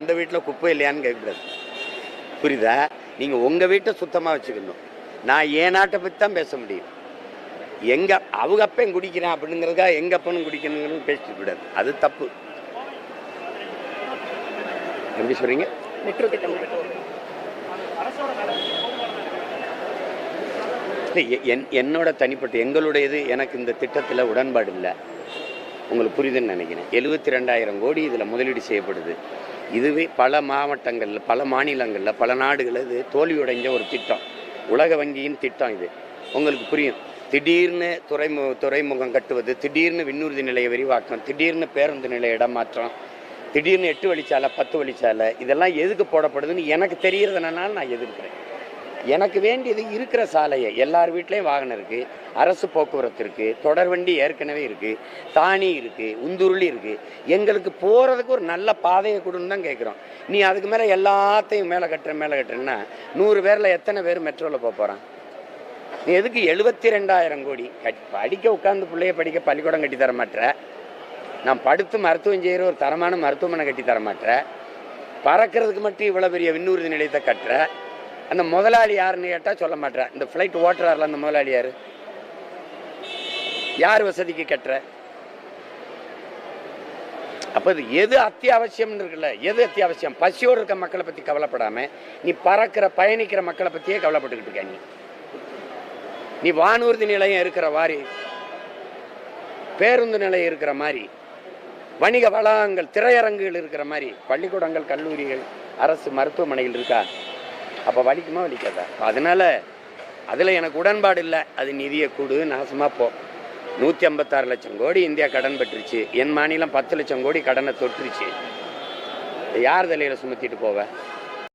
இந்த வீட்டில் குப்பை இல்லையான்னு கேட்கக்கூடாது. புரியுதா? நீங்கள் உங்கள் வீட்டை சுத்தமாக வச்சுக்கணும். நான் என் நாட்டை பற்றி தான் பேச முடியும். அவங்க அப்பையும் குடிக்கிறேன் அப்படிங்கிறதுக்காக எங்கள் அப்பனும் குடிக்கணுங்கிறது பேசிட்டு கூடாது. அது தப்பு. எப்படி சொல்கிறீங்க? மெட்ரோ திட்டம் என்னோட தனிப்பட்ட எங்களுடையது. எனக்கு இந்த திட்டத்தில் உடன்பாடு இல்லை. உங்களுக்கு புரியுதுன்னு நினைக்கிறேன். 72,000 கோடி இதில் முதலீடு செய்யப்படுது. இதுவே பல மாவட்டங்களில், பல மாநிலங்களில், பல நாடுகளில் இது தோல்வியடைஞ்ச ஒரு திட்டம். உலக வங்கியின் திட்டம் இது. உங்களுக்கு புரியும். திடீர்னு துறைமுகம் கட்டுவது, திடீர்னு விண்ணூர்தி நிலைய விரிவாக்கம், திடீர்னு பேருந்து நிலைய இடமாற்றம், திடீர்னு 8 வழிச்சாலை 10 வழிச்சாலை, இதெல்லாம் எதுக்கு போடப்படுதுன்னு எனக்கு தெரியறதுனால நான் எதிர்க்கிறேன். எனக்கு வேண்டியது இருக்கிற சாலையை, எல்லார் வீட்லேயும் வாகனம் இருக்குது, அரசு போக்குவரத்து இருக்குது, தொடர்வண்டி ஏற்கனவே இருக்குது, தானி இருக்குது, உந்துருளி இருக்குது. எங்களுக்கு போகிறதுக்கு ஒரு நல்ல பாதையை கொடுன்னு தான் கேட்குறோம். நீ அதுக்கு மேலே எல்லாத்தையும் மேலே கட்டுறேன்னா 100 பேரில் எத்தனை பேர் மெட்ரோவில் போகிறான்? நீ எதுக்கு 72,000 கோடி படிக்க உட்காந்து பிள்ளைய படிக்க பள்ளிக்கூடம் கட்டி தர மாட்டேற? நான் படுத்து மருத்துவம் செய்கிற ஒரு தரமான மருத்துவமனை கட்டி தர மாட்டேற? பறக்கிறதுக்கு மட்டும் இவ்வளோ பெரிய விண்ணூர்தி நிலையத்தை கட்டுற? அந்த முதலாளி யாருன்னு கேட்டால் சொல்ல மாட்டேன். இந்த ஃப்ளைட் ஓட்டுறாருல அந்த முதலாளி யார் வசதிக்கு கட்டுற? அப்போ இது எது அத்தியாவசியம்னு இருக்குல்ல, எது அத்தியாவசியம்? பசியோடு இருக்க மக்களை பற்றி கவலைப்படாமல் நீ பயணிக்கிற மக்களை பற்றியே கவலைப்பட்டுக்கிட்டு இருக்க. நீ வானூர்தி நிலையம் இருக்கிற மாதிரி, பேருந்து நிலையம் இருக்கிற மாதிரி, வணிக வளாகங்கள், திரையரங்குகள் இருக்கிற மாதிரி பள்ளிக்கூடங்கள், கல்லூரிகள், அரசு மருத்துவமனைகள் இருக்கா? அப்போ வலிக்குமா வலிக்காதா? அதனால் அதில் எனக்கு உடன்பாடு இல்லை. அது நிதியை கூடு, நாசமாக போ. 156 லட்சம் கோடி இந்தியா கடன் பெற்றுச்சு. என் மாநிலம் 10 லட்சம் கோடி கடனை தொற்றுச்சு. யார் தலையில் சுமத்திட்டு போவேன்?